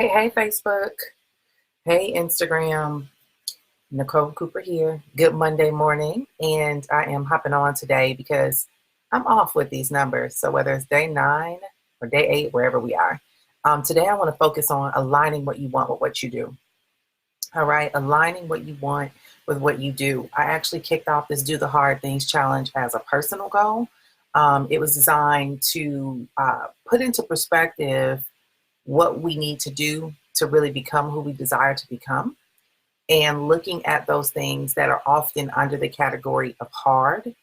Hey, Facebook. Hey, Instagram. Nicole Cooper here. Good Monday morning. And I am hopping on today because I'm off with these numbers. So whether it's day 9 or day 8, wherever we are, today I want to focus on aligning what you want with what you do. All right. Aligning what you want with what you do. I actually kicked off this Do the Hard Things challenge as a personal goal. It was designed to put into perspective what we need to do to really become who we desire to become, and looking at those things that are often under the category of hard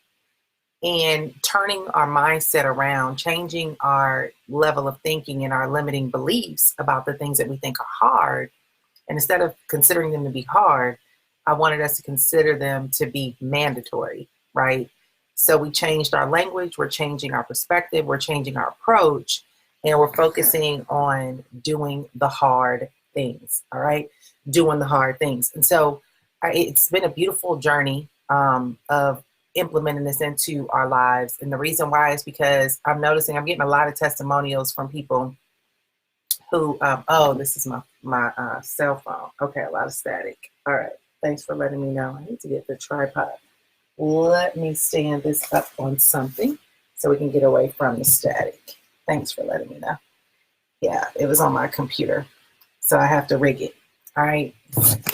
and turning our mindset around, changing our level of thinking and our limiting beliefs about the things that we think are hard. And instead of considering them to be hard, I wanted us to consider them to be mandatory, right? So we changed our language, we're changing our perspective, we're changing our approach, and we're focusing on doing the hard things, all right? Doing the hard things. And so it's been a beautiful journey of implementing this into our lives. And the reason why is because I'm noticing I'm getting a lot of testimonials from people who, oh, this is my cell phone. Okay, a lot of static. All right, thanks for letting me know. I need to get the tripod. Let me stand this up on something so we can get away from the static. Thanks for letting me know. Yeah, it was on my computer, so I have to rig it. All right.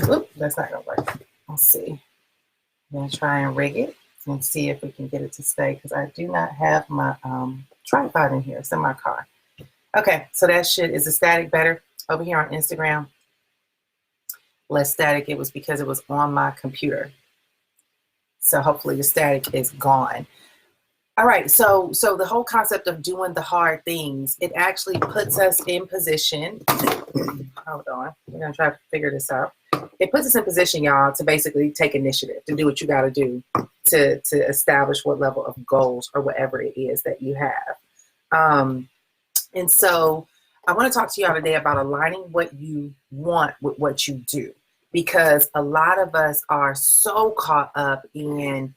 Oop, that's not gonna work. Let's see. I'm gonna try and rig it and see if we can get it to stay, because I do not have my tripod in here. It's in my car. Okay, so that shit is the static better over here on Instagram. Less static. It was because it was on my computer. So hopefully the static is gone. All right, so the whole concept of doing the hard things, it actually puts us in position. Hold on, we're gonna try to figure this out. It puts us in position, y'all, to basically take initiative, to do what you gotta do to establish what level of goals or whatever it is that you have. And so I wanna talk to y'all today about aligning what you want with what you do, because a lot of us are so caught up in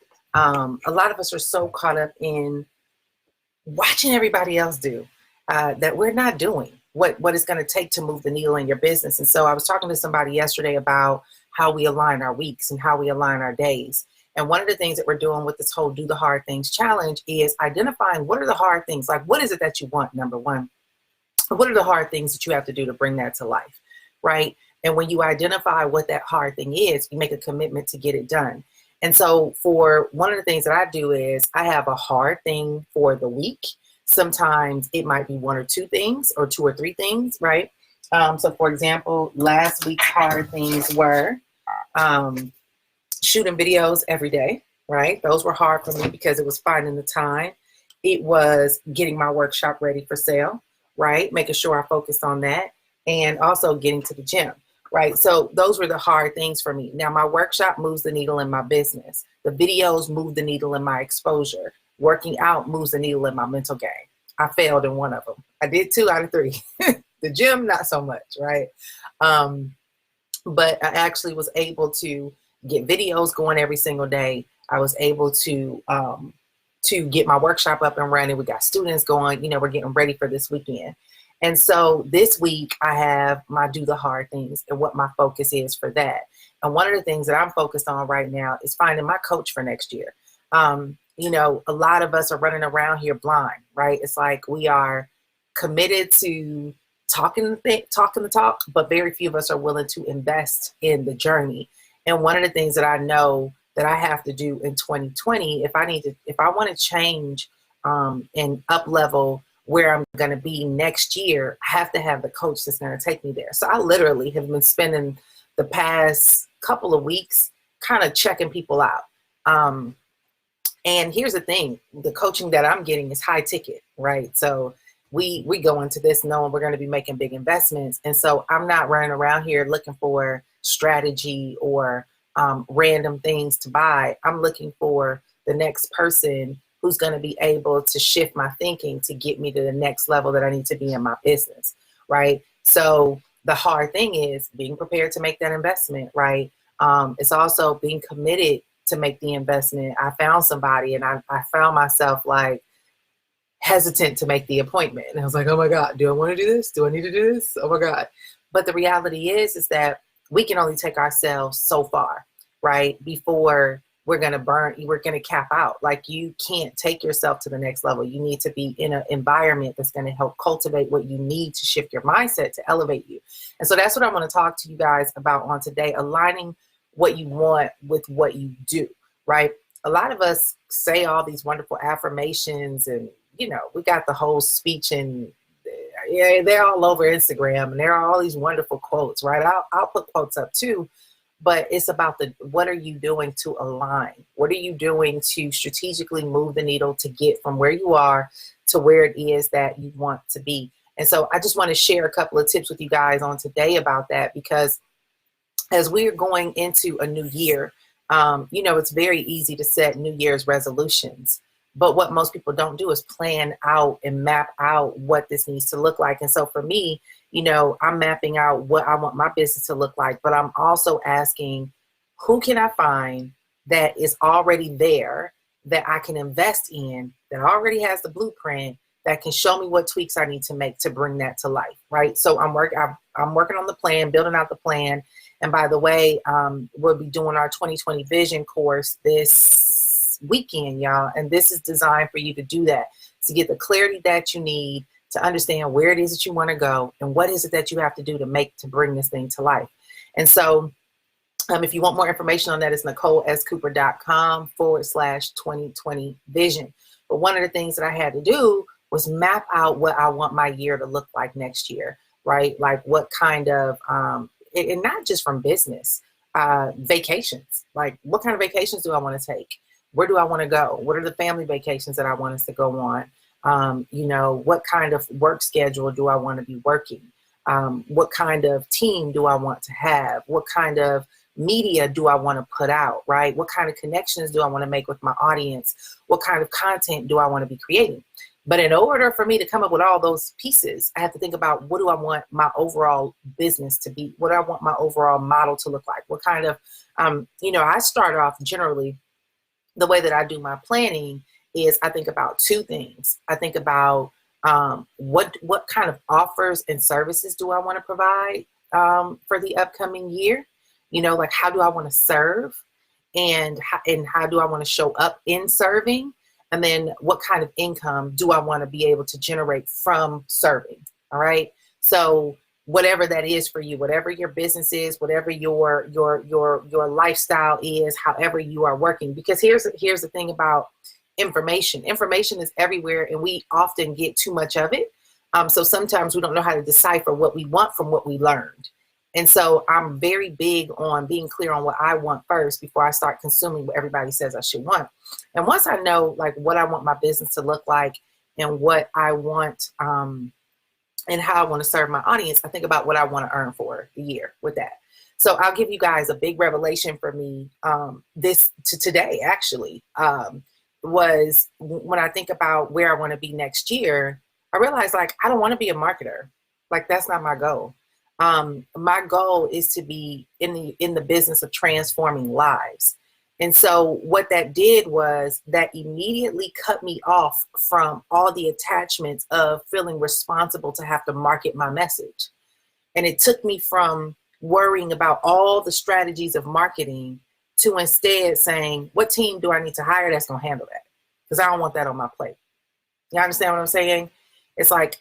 watching everybody else do that we're not doing what it's going to take to move the needle in your business. And so I was talking to somebody yesterday about how we align our weeks and how we align our days. And one of the things that we're doing with this whole Do the Hard Things challenge is identifying what are the hard things. Like, what is it that you want, number one? What are the hard things that you have to do to bring that to life, right? And when you identify what that hard thing is, you make a commitment to get it done. And so for one of the things that I do is I have a hard thing for the week. Sometimes it might be 1 or 2 things or 2 or 3 things, right? So for example, last week's hard things were shooting videos every day, right? Those were hard for me because it was finding the time. It was getting my workshop ready for sale, right? Making sure I focused on that, and also getting to the gym. Right. So those were the hard things for me. Now, my workshop moves the needle in my business. The videos move the needle in my exposure. Working out moves the needle in my mental game. I failed in one of them. I did 2 out of 3. The gym, not so much. Right. But I actually was able to get videos going every single day. I was able to get my workshop up and running. We got students going. We're getting ready for this weekend. And so this week I have my Do the Hard Things and what my focus is for that. And one of the things that I'm focused on right now is finding my coach for next year. A lot of us are running around here blind, right? It's like we are committed to talking the talk, but very few of us are willing to invest in the journey. And one of the things that I know that I have to do in 2020, if I want to change and up level where I'm going to be next year, I have to have the coach that's going to take me there. So I literally have been spending the past couple of weeks kind of checking people out. And here's the thing, the coaching that I'm getting is high ticket, right? So we go into this knowing we're going to be making big investments. And so I'm not running around here looking for strategy or random things to buy. I'm looking for the next person who's going to be able to shift my thinking to get me to the next level that I need to be in my business, right? So the hard thing is being prepared to make that investment, right? It's also being committed to make the investment. I found somebody and I found myself like hesitant to make the appointment. And I was like, oh my God, do I want to do this? Do I need to do this? Oh my God. But the reality is that we can only take ourselves so far, right? Before we're going to cap out. Like, you can't take yourself to the next level. You need to be in an environment that's going to help cultivate what you need to shift your mindset to elevate you. And so that's what I want to talk to you guys about on today, aligning what you want with what you do, right? A lot of us say all these wonderful affirmations, and, we got the whole speech, and yeah, they're all over Instagram, and there are all these wonderful quotes, right? I'll put quotes up too. But it's about what are you doing to align? What are you doing to strategically move the needle to get from where you are to where it is that you want to be? And so I just want to share a couple of tips with you guys on today about that, because as we're going into a new year, it's very easy to set New Year's resolutions. But what most people don't do is plan out and map out what this needs to look like. And so for me, I'm mapping out what I want my business to look like, but I'm also asking, who can I find that is already there, that I can invest in, that already has the blueprint, that can show me what tweaks I need to make to bring that to life, right? So I'm working on the plan, building out the plan. And by the way, we'll be doing our 2020 vision course this weekend, y'all. And this is designed for you to do that, to get the clarity that you need, to understand where it is that you want to go and what is it that you have to do to bring this thing to life. And so if you want more information on that, it's NicoleSCooper.com/2020 vision. But one of the things that I had to do was map out what I want my year to look like next year, right? Like, what kind of, and not just from business, vacations. Like, what kind of vacations do I want to take? Where do I want to go? What are the family vacations that I want us to go on? What kind of work schedule do I want to be working? What kind of team do I want to have? What kind of media do I want to put out, right? What kind of connections do I want to make with my audience? What kind of content do I want to be creating? But in order for me to come up with all those pieces, I have to think about, what do I want my overall business to be? What do I want my overall model to look like? What kind of, I start off generally, the way that I do my planning is I think about two things. I think about what kind of offers and services do I want to provide for the upcoming year? Like, how do I want to serve, and how do I want to show up in serving? And then what kind of income do I want to be able to generate from serving? All right. So whatever that is for you, whatever your business is, whatever your lifestyle is, however you are working, because here's the thing about information. Information is everywhere, and we often get too much of it. So sometimes we don't know how to decipher what we want from what we learned. And so I'm very big on being clear on what I want first before I start consuming what everybody says I should want. And once I know, like, what I want my business to look like, and what I want, and how I want to serve my audience, I think about what I want to earn for the year with that. So I'll give you guys a big revelation for me. Today actually was when I think about where I want to be next year. I realized, like, I don't want to be a marketer. Like, that's not my goal. My goal is to be in the business of transforming lives. And so what that did was that immediately cut me off from all the attachments of feeling responsible to have to market my message. And it took me from worrying about all the strategies of marketing to instead saying, what team do I need to hire that's going to handle that? Because I don't want that on my plate. You understand what I'm saying? It's like,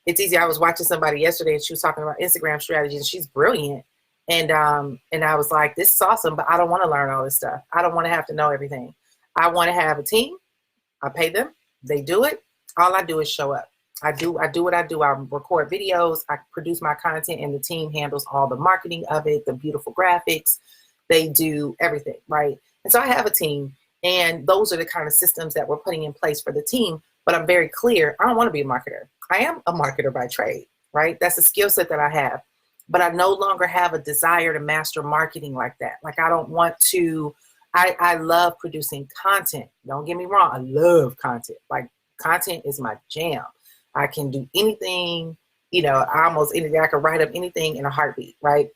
it's easy. I was watching somebody yesterday, and she was talking about Instagram strategies, and she's brilliant. And I was like, this is awesome, but I don't want to learn all this stuff. I don't want to have to know everything. I want to have a team. I pay them. They do it. All I do is show up. I do what I do. I record videos. I produce my content, and the team handles all the marketing of it, the beautiful graphics. They do everything, right? And so I have a team, and those are the kind of systems that we're putting in place for the team. But I'm very clear. I don't want to be a marketer. I am a marketer by trade, right? That's a skill set that I have. But I no longer have a desire to master marketing like that. Like, I don't want to, I love producing content. Don't get me wrong. I love content. Like, content is my jam. I can do anything, almost anything. I can write up anything in a heartbeat, right?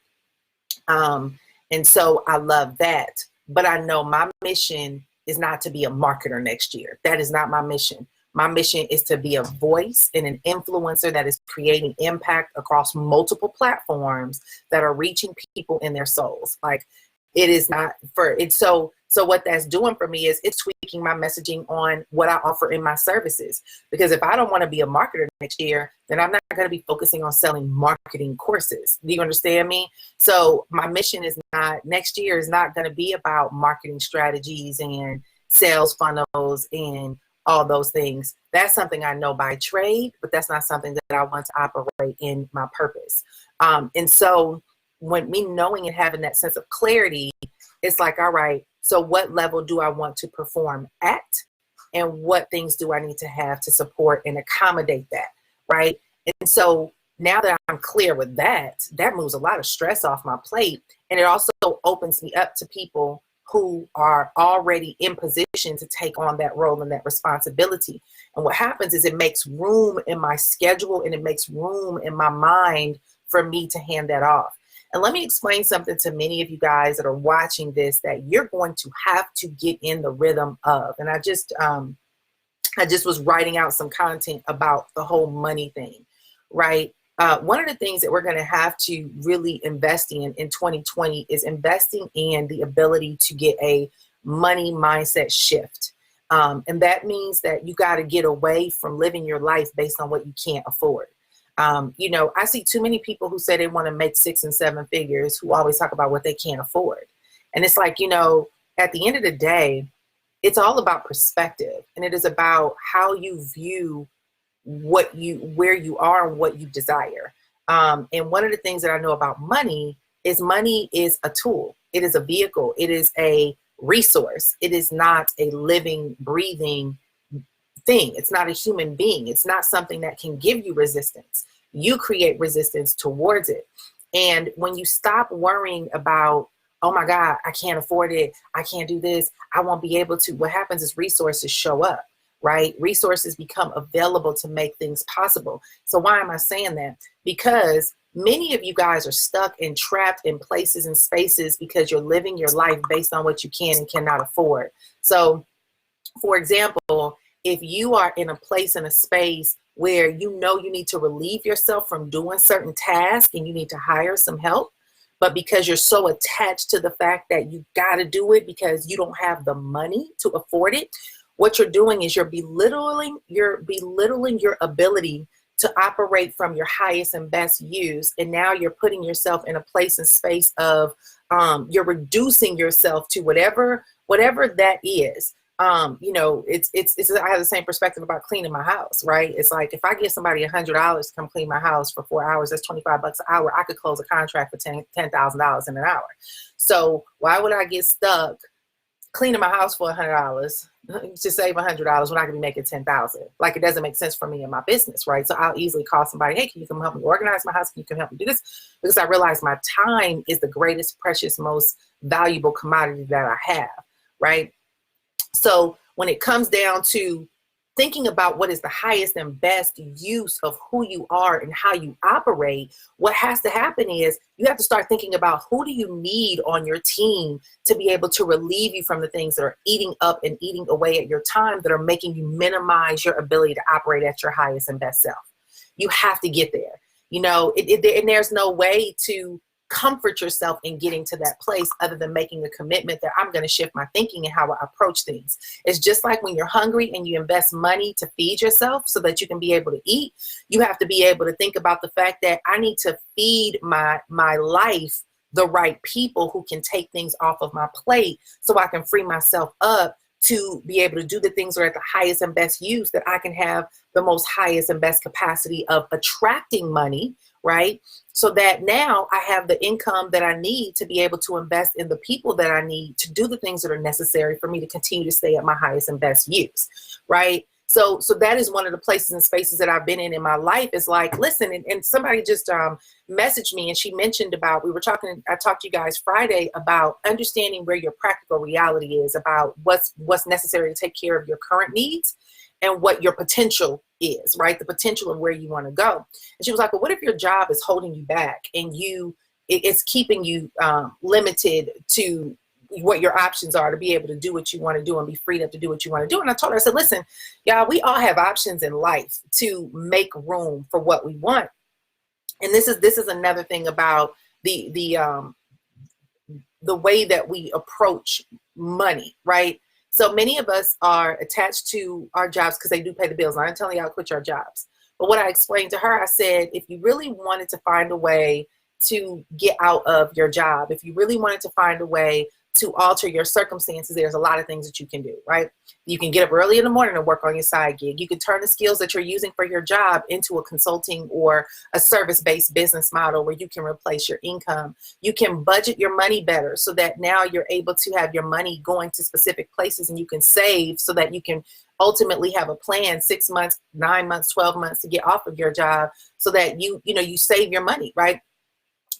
And so I love that. But I know my mission is not to be a marketer next year. That is not my mission. My mission is to be a voice and an influencer that is creating impact across multiple platforms that are reaching people in their souls. Like, it is not for it. So what that's doing for me is it's tweaking my messaging on what I offer in my services. Because if I don't want to be a marketer next year, then I'm not going to be focusing on selling marketing courses. Do you understand me? So my mission is not, next year is not going to be about marketing strategies and sales funnels and all those things. That's something I know by trade, but that's not something that I want to operate in my purpose. And so when me knowing and having that sense of clarity, it's like, all right, so what level do I want to perform at? And what things do I need to have to support and accommodate that, right? And so now that I'm clear with that, that moves a lot of stress off my plate. And it also opens me up to people who are already in position to take on that role and that responsibility. And what happens is it makes room in my schedule and it makes room in my mind for me to hand that off. And let me explain something to many of you guys that are watching this that you're going to have to get in the rhythm of. And I just was writing out some content about the whole money thing, right? One of the things that we're going to have to really invest in 2020 is investing in the ability to get a money mindset shift. And that means that you got to get away from living your life based on what you can't afford. I see too many people who say they want to make 6 and 7 figures who always talk about what they can't afford. And it's like, at the end of the day, it's all about perspective, and it is about how you view where you are and what you desire. And one of the things that I know about money is a tool. It is a vehicle. It is a resource. It is not a living, breathing thing. It's not a human being. It's not something that can give you resistance. You create resistance towards it. And when you stop worrying about, oh my God, I can't afford it, I can't do this, I won't be able to, what happens is resources show up, right? Resources become available to make things possible. So why am I saying that? Because many of you guys are stuck and trapped in places and spaces because you're living your life based on what you can and cannot afford. So, for example, if you are in a place, in a space where you need to relieve yourself from doing certain tasks and you need to hire some help, but because you're so attached to the fact that you got to do it because you don't have the money to afford it, what you're doing is you're belittling your ability to operate from your highest and best use. And now you're putting yourself in a place and space of you're reducing yourself to whatever that is. It's I have the same perspective about cleaning my house, right? It's like, if I give somebody $100 to come clean my house for 4 hours, that's $25 an hour. I could close a contract for $10,000 in an hour. So why would I get stuck cleaning my house for $100 to save $100 when I could be making $10,000? Like, it doesn't make sense for me in my business, right? So I'll easily call somebody, hey, can you come help me organize my house? Can you come help me do this? Because I realize my time is the greatest, precious, most valuable commodity that I have, right? So when it comes down to thinking about what is the highest and best use of who you are and how you operate, what has to happen is you have to start thinking about who do you need on your team to be able to relieve you from the things that are eating up and eating away at your time, that are making you minimize your ability to operate at your highest and best self. You have to get there, and there's no way to comfort yourself in getting to that place other than making a commitment that I'm going to shift my thinking and how I approach things. It's just like when you're hungry and you invest money to feed yourself so that you can be able to eat. You have to be able to think about the fact that I need to feed my life the right people who can take things off of my plate so I can free myself up to be able to do the things that are at the highest and best use, that I can have the most highest and best capacity of attracting money, right? So that now I have the income that I need to be able to invest in the people that I need to do the things that are necessary for me to continue to stay at my highest and best use, right? So that is one of the places and spaces that I've been in my life. Is like, listen, and somebody just messaged me, and she mentioned about, I talked to you guys Friday about understanding where your practical reality is, about what's necessary to take care of your current needs and what your potential is, right? The potential of where you want to go. And she was like, well, what if your job is holding you back and it's keeping you limited to what your options are to be able to do what you want to do and be freed up to do what you want to do. And I told her, I said, listen, y'all, we all have options in life to make room for what we want. And this is another thing about the way that we approach money, right? So many of us are attached to our jobs because they do pay the bills. I'm not telling y'all to quit your jobs. But what I explained to her, I said, if you really wanted to find a way to get out of your job, if you really wanted to find a way to alter your circumstances, there's a lot of things that you can do, right? You can get up early in the morning and work on your side gig. You can turn the skills that you're using for your job into a consulting or a service-based business model where you can replace your income. You can budget your money better so that now you're able to have your money going to specific places, and you can save so that you can ultimately have a plan 6 months, 9 months, 12 months to get off of your job so that you save your money, right?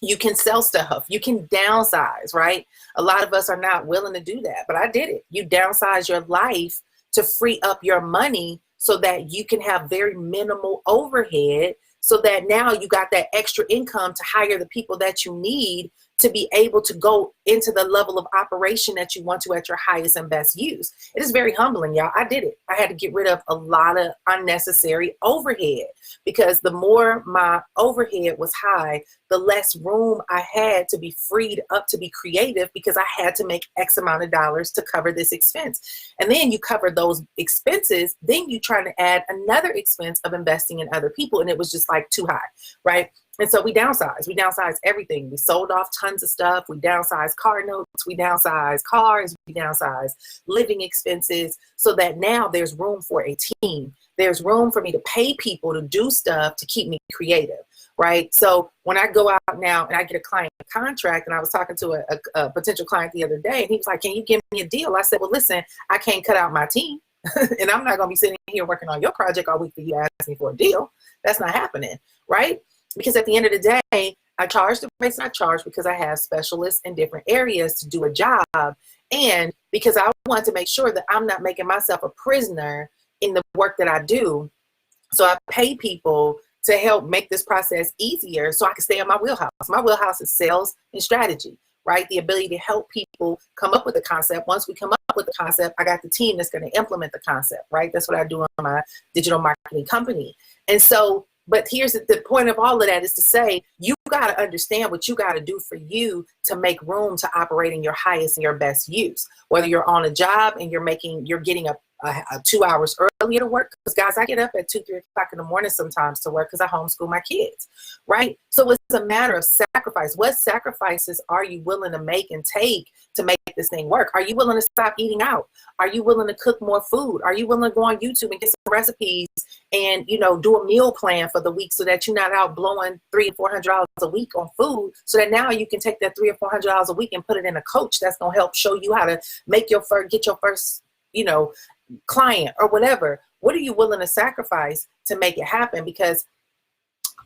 You can sell stuff. You can downsize, right? A lot of us are not willing to do that, but I did it. You downsize your life to free up your money so that you can have very minimal overhead, so that now you got that extra income to hire the people that you need to be able to go into the level of operation that you want to at your highest and best use. It is very humbling, y'all. I did it. I had to get rid of a lot of unnecessary overhead, because the more my overhead was high, the less room I had to be freed up to be creative, because I had to make X amount of dollars to cover this expense. And then you cover those expenses, then you try to add another expense of investing in other people, and it was just like too high, right? And so we downsized. We downsized everything. We sold off tons of stuff. We downsized car notes. We downsized cars. We downsized living expenses, so that now there's room for a team. There's room for me to pay people to do stuff to keep me creative, right? So when I go out now and I get a client contract, and I was talking to a potential client the other day, and he was like, can you give me a deal? I said, well, listen, I can't cut out my team. And I'm not going to be sitting here working on your project all week for you to ask me for a deal. That's not happening, right? Because at the end of the day, I charge the price I charge because I have specialists in different areas to do a job, and because I want to make sure that I'm not making myself a prisoner in the work that I do. So I pay people to help make this process easier so I can stay in my wheelhouse. My wheelhouse is sales and strategy, right? The ability to help people come up with a concept. Once we come up with the concept, I got the team that's going to implement the concept, right? That's what I do on my digital marketing company. And so, but here's the point of all of that is to say, you got to understand what you got to do for you to make room to operate in your highest and your best use. Whether you're on a job and you're getting a 2 hours earlier to work, because guys, I get up at 2, 3 o'clock in the morning sometimes to work because I homeschool my kids, right? So it's a matter of sacrifice. What sacrifices are you willing to make and take to make this thing work? Are you willing to stop eating out? Are you willing to cook more food? Are you willing to go on YouTube and get some recipes and, do a meal plan for the week so that you're not out blowing $300 or $400 a week on food, so that now you can take that $300 or $400 a week and put it in a coach that's going to help show you how to get your first, client or whatever? What are you willing to sacrifice to make it happen? Because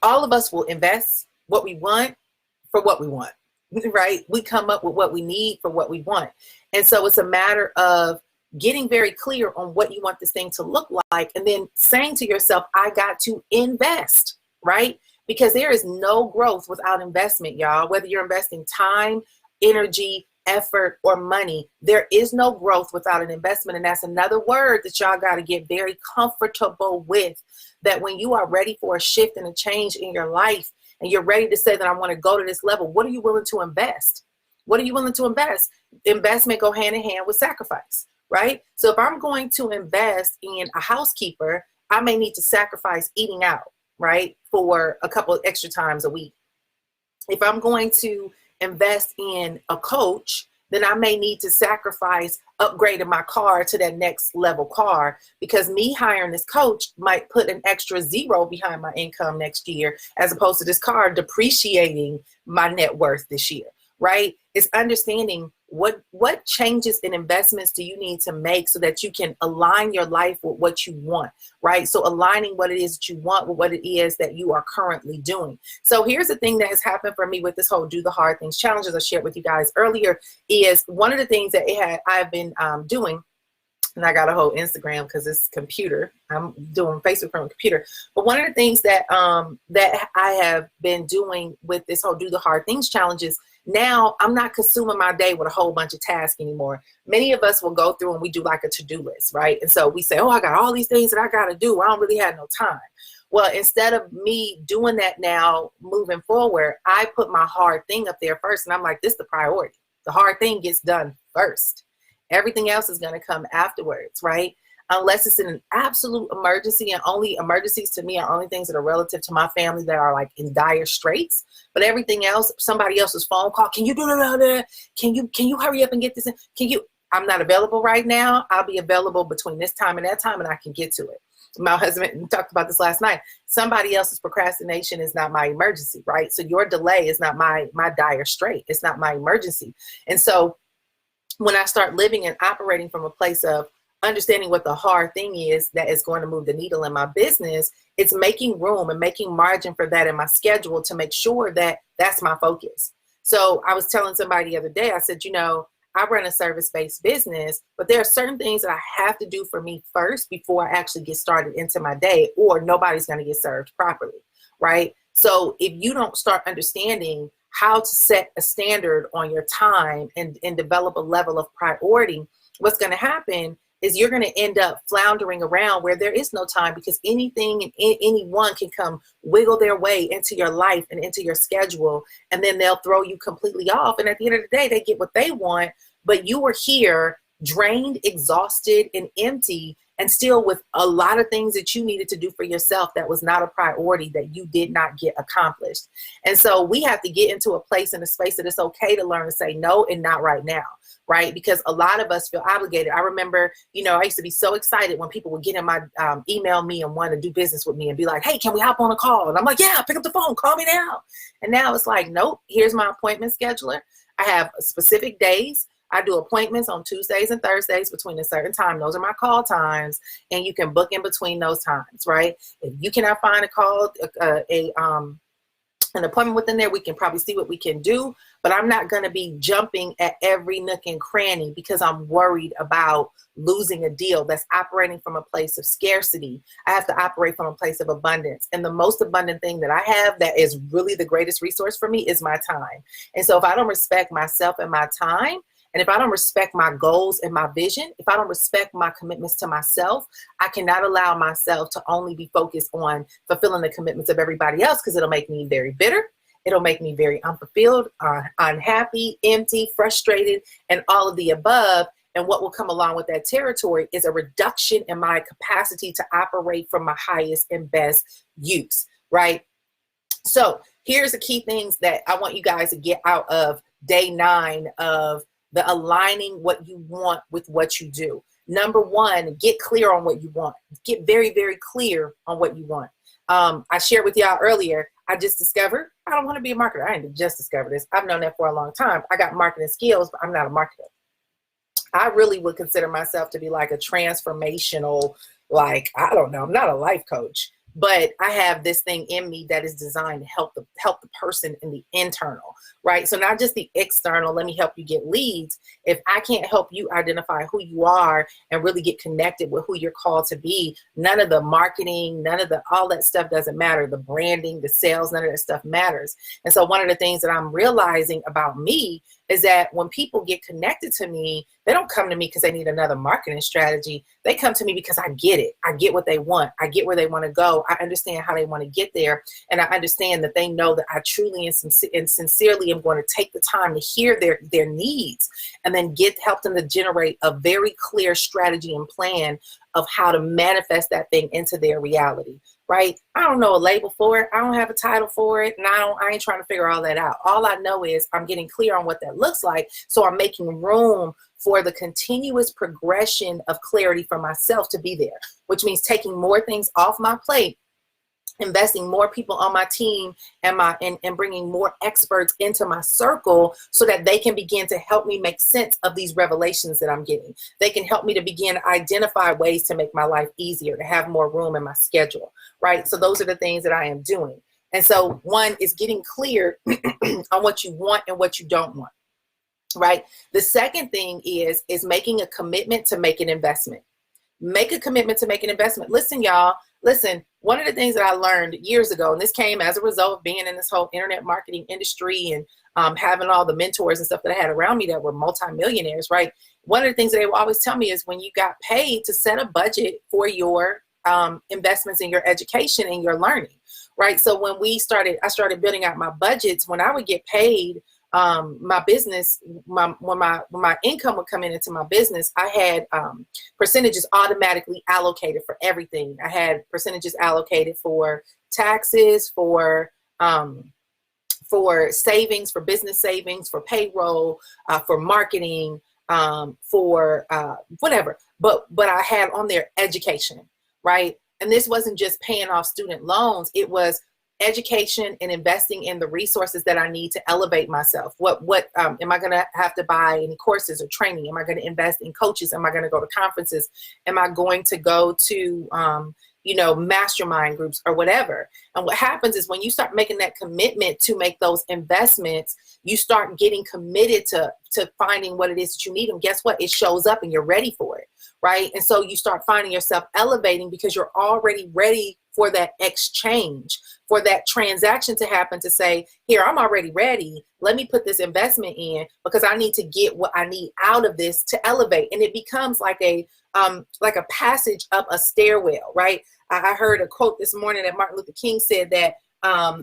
all of us will invest what we want for what we want, right? We come up with what we need for what we want. And so it's a matter of getting very clear on what you want this thing to look like, and then saying to yourself, I got to invest, right? Because there is no growth without investment, y'all. Whether you're investing time, energy, effort, or money, there is no growth without an investment. And that's another word that y'all got to get very comfortable with, that when you are ready for a shift and a change in your life, and you're ready to say that I want to go to this level, what are you willing to invest? What are you willing to invest? Investment go hand in hand with sacrifice, right? So if I'm going to invest in a housekeeper, I may need to sacrifice eating out, right, for a couple of extra times a week. If I'm going to invest in a coach, then I may need to sacrifice upgrading my car to that next level car, because me hiring this coach might put an extra zero behind my income next year, as opposed to this car depreciating my net worth this year, right? It's understanding what changes in investments do you need to make so that you can align your life with what you want, right? So aligning what it is that you want with what it is that you are currently doing. So here's the thing that has happened for me with this whole Do the Hard Things challenges I shared with you guys earlier, is one of the things that I've been doing and I got a whole Instagram because it's computer. I'm doing Facebook from a computer. But one of the things that that I have been doing with this whole Do the Hard Things challenge is now I'm not consuming my day with a whole bunch of tasks anymore. Many of us will go through and we do like a to-do list, right? And so we say, oh, I got all these things that I got to do. I don't really have no time. Well, instead of me doing that now, moving forward, I put my hard thing up there first. And I'm like, this is the priority. The hard thing gets done first. Everything else is going to come afterwards, right? Unless it's an absolute emergency, and only emergencies to me are only things that are relative to my family that are like in dire straits. But everything else, somebody else's phone call, can you do that? Can you hurry up and get this in? I'm not available right now. I'll be available between this time and that time, and I can get to it. My husband talked about this last night. Somebody else's procrastination is not my emergency, right? So your delay is not my dire strait. It's not my emergency. And so when I start living and operating from a place of understanding what the hard thing is that is going to move the needle in my business, it's making room and making margin for that in my schedule to make sure that that's my focus. So I was telling somebody the other day, I said, I run a service-based business, but there are certain things that I have to do for me first before I actually get started into my day, or nobody's going to get served properly, right? So if you don't start understanding how to set a standard on your time and develop a level of priority, what's going to happen is you're going to end up floundering around where there is no time, because anything and anyone can come wiggle their way into your life and into your schedule, and then they'll throw you completely off. And at the end of the day, they get what they want, but you were here drained, exhausted, and empty, and still with a lot of things that you needed to do for yourself that was not a priority, that you did not get accomplished. And so we have to get into a place and a space that it's okay to learn to say no, and not right now, right? Because a lot of us feel obligated. I remember, I used to be so excited when people would get in my email me and want to do business with me and be like, hey, can we hop on a call? And I'm like, yeah, pick up the phone, call me now. And now it's like, nope, here's my appointment scheduler. I have specific days. I do appointments on Tuesdays and Thursdays between a certain time. Those are my call times, and you can book in between those times, right? If you cannot find an appointment within there, we can probably see what we can do, but I'm not going to be jumping at every nook and cranny because I'm worried about losing a deal that's operating from a place of scarcity. I have to operate from a place of abundance. And the most abundant thing that I have that is really the greatest resource for me is my time. And so if I don't respect myself and my time, and if I don't respect my goals and my vision, if I don't respect my commitments to myself, I cannot allow myself to only be focused on fulfilling the commitments of everybody else, because it'll make me very bitter. It'll make me very unfulfilled, unhappy, empty, frustrated, and all of the above. And what will come along with that territory is a reduction in my capacity to operate from my highest and best use, right? So here's the key things that I want you guys to get out of day 9 of the aligning what you want with what you do. Number 1, get clear on what you want. Get very, very clear on what you want. I shared with y'all earlier, I just discovered I don't want to be a marketer. I didn't just discover this. I've known that for a long time. I got marketing skills, but I'm not a marketer. I really would consider myself to be like a transformational, I don't know, I'm not a life coach, but I have this thing in me that is designed to help the person in the internal, right? So not just the external, let me help you get leads. If I can't help you identify who you are and really get connected with who you're called to be, none of the marketing, all that stuff doesn't matter. The branding, the sales, none of that stuff matters. And so one of the things that I'm realizing about me is that when people get connected to me, they don't come to me because they need another marketing strategy. They come to me because I get it. I get what they want. I get where they want to go. I understand how they want to get there. And I understand that they know that I truly and sincerely am going to take the time to hear their needs, and then help them to generate a very clear strategy and plan of how to manifest that thing into their reality, right? I don't know a label for it. I don't have a title for it. And I ain't trying to figure all that out. All I know is I'm getting clear on what that looks like. So I'm making room for the continuous progression of clarity for myself to be there, which means taking more things off my plate, investing more people on my team and bringing more experts into my circle so that they can begin to help me make sense of these revelations that I'm getting. They can help me to begin to identify ways to make my life easier, to have more room in my schedule, right? So those are the things that I am doing. And so 1 is getting clear on what you want and what you don't want. right? The second thing is making a commitment to make an investment. Make a commitment to make an investment. Listen, y'all, listen, one of the things that I learned years ago, and this came as a result of being in this whole internet marketing industry and having all the mentors and stuff that I had around me that were multimillionaires, right? One of the things that they will always tell me is when you got paid to set a budget for your investments in your education and your learning, right? So when I started building out my budgets. When I would get paid, my business, when my income would come into my business, I had percentages automatically allocated for everything. I had percentages allocated for taxes, for savings, for business savings, for payroll, for marketing, for whatever. But I had on there education, right? And this wasn't just paying off student loans. It was education and investing in the resources that I need to elevate myself. What am I going to have to buy any courses or training? Am I going to invest in coaches? Am I going to go to conferences? Am I going to go to, mastermind groups or whatever? And what happens is when you start making that commitment to make those investments, you start getting committed to finding what it is that you need. And guess what? It shows up and you're ready for it, right? And so you start finding yourself elevating because you're already ready for that exchange, for that transaction to happen, to say, here, I'm already ready. Let me put this investment in because I need to get what I need out of this to elevate. And it becomes like a passage up a stairwell, right? I heard a quote this morning that Martin Luther King said that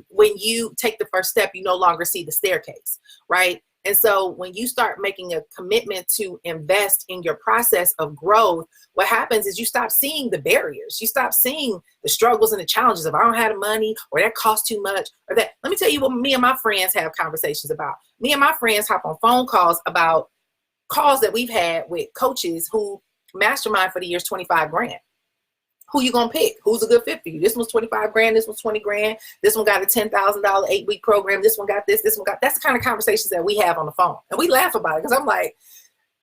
when you take the first step, you no longer see the staircase, right? And so when you start making a commitment to invest in your process of growth, what happens is you stop seeing the barriers. You stop seeing the struggles and the challenges of I don't have the money, or that costs too much, or that. Let me tell you what me and my friends have conversations about. Me and my friends hop on phone calls about calls that we've had with coaches who mastermind for the year's 25 grand. Who you gonna pick? Who's a good fit for you? This one's 25 grand. This one's 20 grand. This one got a $10,000 8-week program. This one got this. This one got. That's the kind of conversations that we have on the phone, and we laugh about it because I'm like,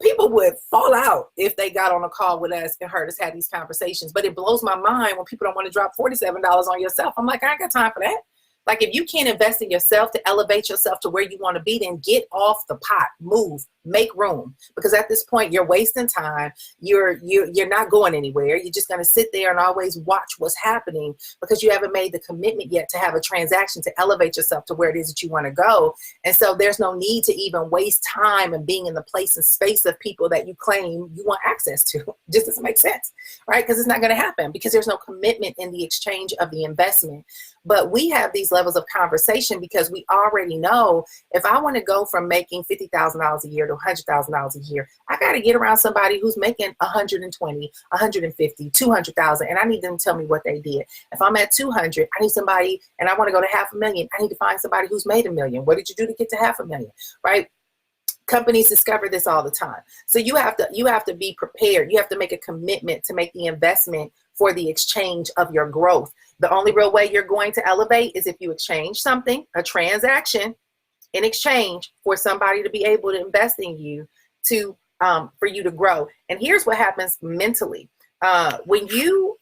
people would fall out if they got on a call with us and heard us have these conversations. But it blows my mind when people don't want to drop $47 on yourself. I'm like, I ain't got time for that. Like, if you can't invest in yourself to elevate yourself to where you want to be, then get off the pot, move, make room. Because at this point, you're wasting time. You're not going anywhere. You're just going to sit there and always watch what's happening because you haven't made the commitment yet to have a transaction to elevate yourself to where it is that you want to go. And so there's no need to even waste time and being in the place and space of people that you claim you want access to. It just doesn't make sense, right? Because it's not going to happen because there's no commitment in the exchange of the investment. But we have these levels of conversation because we already know if I want to go from making $50,000 a year to $100,000 a year, I got to get around somebody who's making 120, 150, 200,000, and I need them to tell me what they did. If I'm at 200, I need somebody, and I want to go to 500,000. I need to find somebody who's made $1 million. What did you do to get to 500,000, right? Companies discover this all the time. So you have to be prepared. You have to make a commitment to make the investment for the exchange of your growth. The only real way you're going to elevate is if you exchange something, a transaction, in exchange for somebody to be able to invest in you to for you to grow. And here's what happens mentally. When you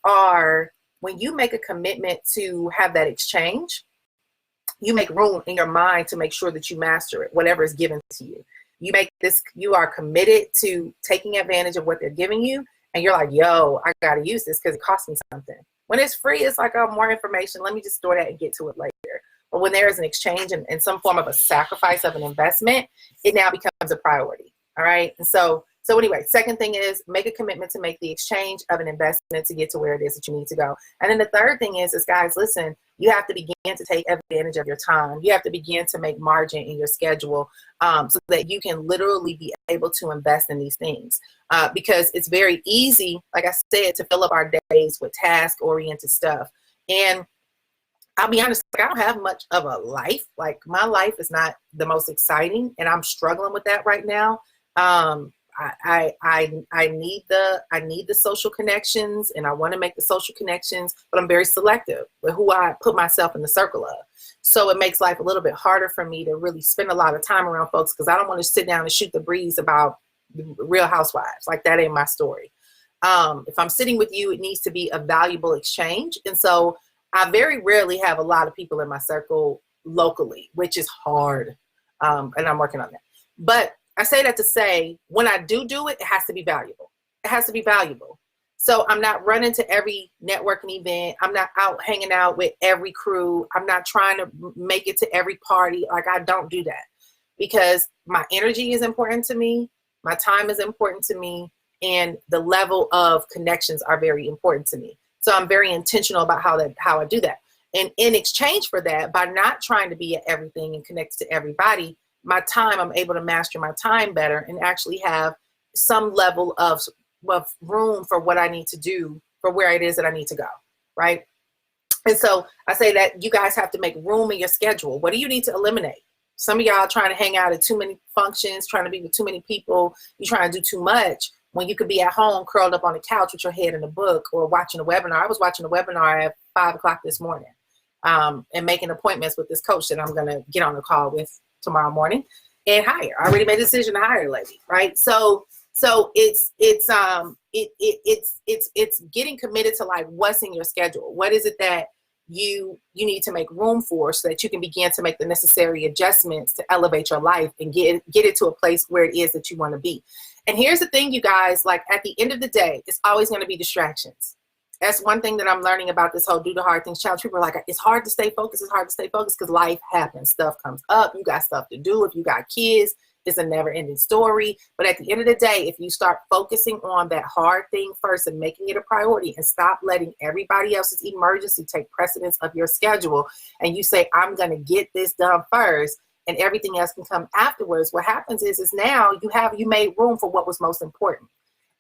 make a commitment to have that exchange, you make room in your mind to make sure that you master it, whatever is given to you. You are committed to taking advantage of what they're giving you. And you're like, yo, I got to use this because it costs me something. When it's free, it's like, oh, more information. Let me just store that and get to it later. But when there is an exchange and some form of a sacrifice of an investment, it now becomes a priority. All right. And so anyway, second thing is make a commitment to make the exchange of an investment to get to where it is that you need to go. And then the third thing is guys, listen, you have to begin to take advantage of your time. You have to begin to make margin in your schedule so that you can literally be able to invest in these things. Because it's very easy, like I said, to fill up our days with task-oriented stuff. And I'll be honest, I don't have much of a life. Like, my life is not the most exciting, and I'm struggling with that right now. I need the social connections, and I want to make the social connections, but I'm very selective with who I put myself in the circle of. So it makes life a little bit harder for me to really spend a lot of time around folks because I don't want to sit down and shoot the breeze about Real Housewives. Like, that ain't my story. If I'm sitting with you, it needs to be a valuable exchange. And so I very rarely have a lot of people in my circle locally, which is hard. And I'm working on that. But I say that to say, when I do it, it has to be valuable. It has to be valuable. So I'm not running to every networking event. I'm not out hanging out with every crew. I'm not trying to make it to every party. Like, I don't do that, because my energy is important to me. My time is important to me. And the level of connections are very important to me. So I'm very intentional about how I do that. And in exchange for that, by not trying to be at everything and connect to everybody, my time, I'm able to master my time better and actually have some level of room for what I need to do for where it is that I need to go, right? And so I say that you guys have to make room in your schedule. What do you need to eliminate? Some of y'all trying to hang out at too many functions, trying to be with too many people. You're trying to do too much when you could be at home curled up on the couch with your head in a book or watching a webinar. I was watching a webinar at 5 o'clock this morning, and making appointments with this coach that I'm going to get on the call with tomorrow morning and hire. I already made a decision to hire a lady, right? So it's getting committed to, like, what's in your schedule. What is it that you need to make room for, so that you can begin to make the necessary adjustments to elevate your life and get it to a place where it is that you want to be. And here's the thing, you guys, like, at the end of the day, it's always going to be distractions. That's one thing that I'm learning about this whole Do the Hard Things challenge. People are like, it's hard to stay focused. It's hard to stay focused because life happens. Stuff comes up. You got stuff to do. If you got kids, it's a never ending story. But at the end of the day, if you start focusing on that hard thing first and making it a priority, and stop letting everybody else's emergency take precedence of your schedule, and you say, I'm going to get this done first, and everything else can come afterwards, what happens is now you made room for what was most important.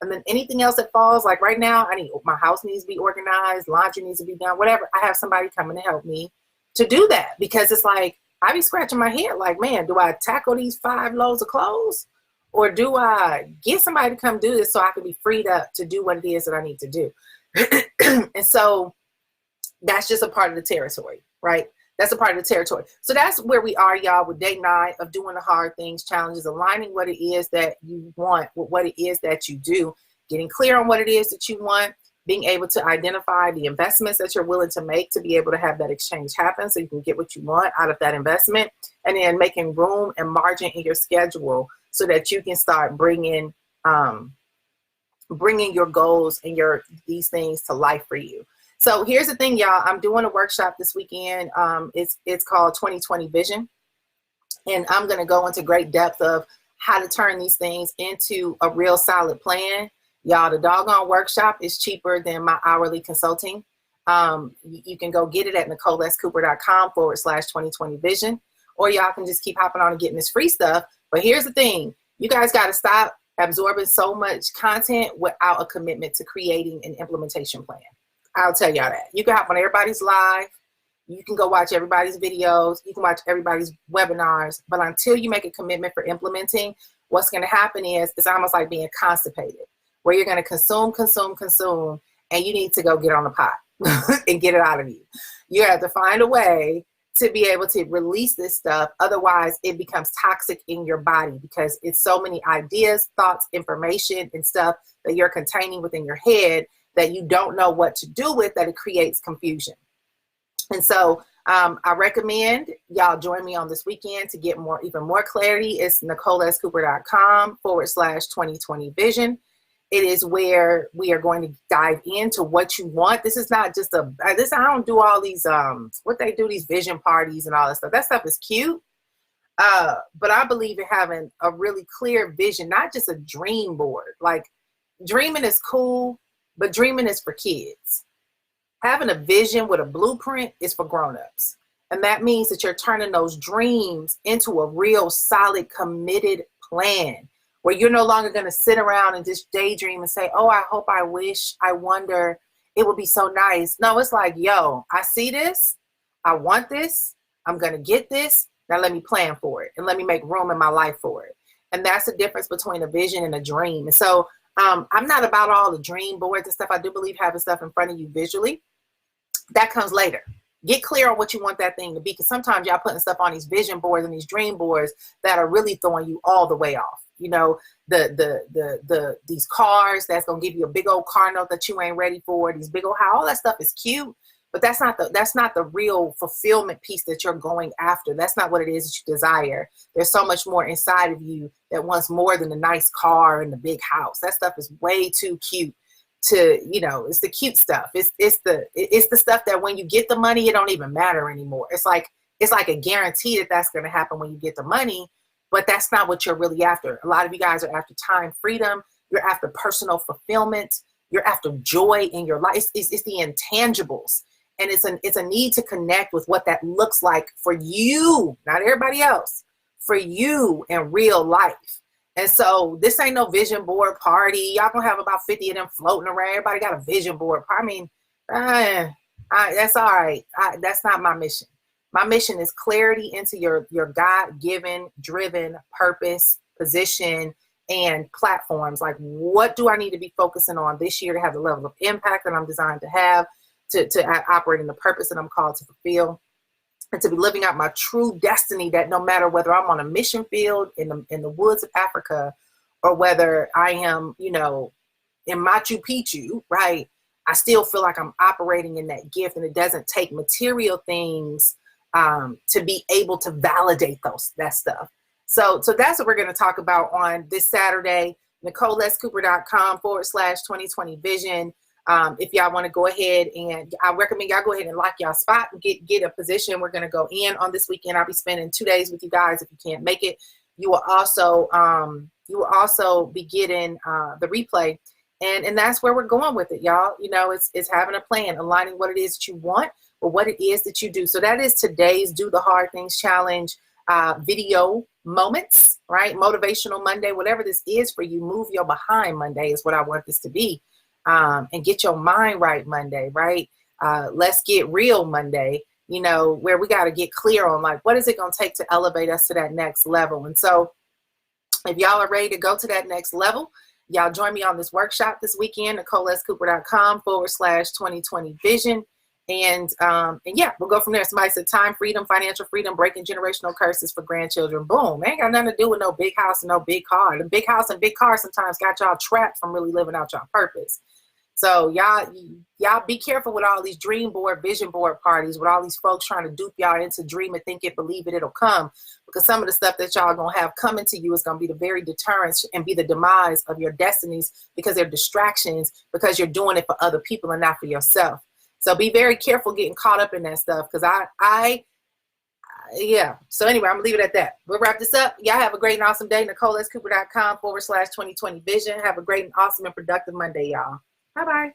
And then anything else that falls, like right now, my house needs to be organized, laundry needs to be done, whatever. I have somebody coming to help me to do that, because it's like, I be scratching my head like, man, do I tackle these 5 loads of clothes, or do I get somebody to come do this so I can be freed up to do what it is that I need to do? And so that's just a part of the territory, right? That's a part of the territory. So that's where we are, y'all, with day 9 of Doing the Hard Things challenges, aligning what it is that you want with what it is that you do, getting clear on what it is that you want, being able to identify the investments that you're willing to make to be able to have that exchange happen so you can get what you want out of that investment, and then making room and margin in your schedule so that you can start bringing your goals and these things to life for you. So here's the thing, y'all. I'm doing a workshop this weekend. It's called 2020 Vision. And I'm going to go into great depth of how to turn these things into a real solid plan. Y'all, the doggone workshop is cheaper than my hourly consulting. You can go get it at NicoleSCooper.com/2020 Vision. Or y'all can just keep hopping on and getting this free stuff. But here's the thing. You guys got to stop absorbing so much content without a commitment to creating an implementation plan. I'll tell y'all that. You can hop on everybody's live. You can go watch everybody's videos. You can watch everybody's webinars. But until you make a commitment for implementing, what's going to happen is it's almost like being constipated, where you're going to consume, and you need to go get on the pot and get it out of you. You have to find a way to be able to release this stuff. Otherwise, it becomes toxic in your body, because it's so many ideas, thoughts, information, and stuff that you're containing within your head that you don't know what to do with, that it creates confusion. And so I recommend y'all join me on this weekend to get even more clarity. It's NicoleSCooper.com/2020 Vision. It is where we are going to dive into what you want. This is not just I don't do all these, what they do, these vision parties and all that stuff. That stuff is cute. But I believe in having a really clear vision, not just a dream board. Like, dreaming is cool, but dreaming is for kids. Having a vision with a blueprint is for grown-ups. And that means that you're turning those dreams into a real solid, committed plan, where you're no longer going to sit around and just daydream and say, oh, I hope, I wish, I wonder, it would be so nice. No, it's like, yo, I see this. I want this. I'm going to get this. Now let me plan for it, and let me make room in my life for it. And that's the difference between a vision and a dream. And so I'm not about all the dream boards and stuff. I do believe having stuff in front of you visually, that comes later. Get clear on what you want that thing to be, because sometimes y'all putting stuff on these vision boards and these dream boards that are really throwing you all the way off. You know, these cars that's gonna give you a big old car note that you ain't ready for, these big old all that stuff is cute, but that's not the real fulfillment piece that you're going after. That's not what it is that you desire. There's so much more inside of you that wants more than a nice car and the big house. That stuff is way too cute to, it's the cute stuff. It's the stuff that when you get the money, it don't even matter anymore. It's like a guarantee that that's going to happen when you get the money, but that's not what you're really after. A lot of you guys are after time freedom. You're after personal fulfillment. You're after joy in your life. It's the intangibles. And it's a need to connect with what that looks like for you, not everybody else, for you in real life. And so this ain't no vision board party. Y'all gonna have about 50 of them floating around. Everybody got a vision board. I mean, that's all right. That's not my mission. My mission is clarity into your God-given, driven purpose, position, and platforms. Like, what do I need to be focusing on this year to have the level of impact that I'm designed to have, to operate in the purpose that I'm called to fulfill, and to be living out my true destiny, that no matter whether I'm on a mission field in the woods of Africa, or whether I am, in Machu Picchu, right? I still feel like I'm operating in that gift, and it doesn't take material things to be able to validate that stuff. So that's what we're going to talk about on this Saturday, NicoleScooper.com/2020 vision. If y'all want to go ahead, and I recommend y'all go ahead and lock y'all spot and get a position. We're going to go in on this weekend. I'll be spending 2 days with you guys. If you can't make it, you will also be getting the replay, and that's where we're going with it, y'all. It's having a plan, aligning what it is that you want with what it is that you do. So that is today's Do the Hard Things Challenge video moments, right? Motivational Monday, whatever this is for you. Move your behind Monday is what I want this to be. And get your mind right Monday, right? Let's get real Monday, where we got to get clear on, like, what is it going to take to elevate us to that next level? And so if y'all are ready to go to that next level, y'all join me on this workshop this weekend, NicoleScooper.com/2020 vision. And yeah, we'll go from there. Somebody said time freedom, financial freedom, breaking generational curses for grandchildren. Boom. Ain't got nothing to do with no big house and no big car. The big house and big car sometimes got y'all trapped from really living out y'all purpose. So y'all be careful with all these dream board, vision board parties, with all these folks trying to dupe y'all into dream it, think it, believe it, it'll come. Because some of the stuff that y'all gonna have coming to you is gonna be the very deterrence and be the demise of your destinies, because they're distractions, because you're doing it for other people and not for yourself. So be very careful getting caught up in that stuff, because yeah. So anyway, I'm gonna leave it at that. We'll wrap this up. Y'all have a great and awesome day. NicoleScooper.com/2020 vision. Have a great and awesome and productive Monday, y'all. Bye-bye.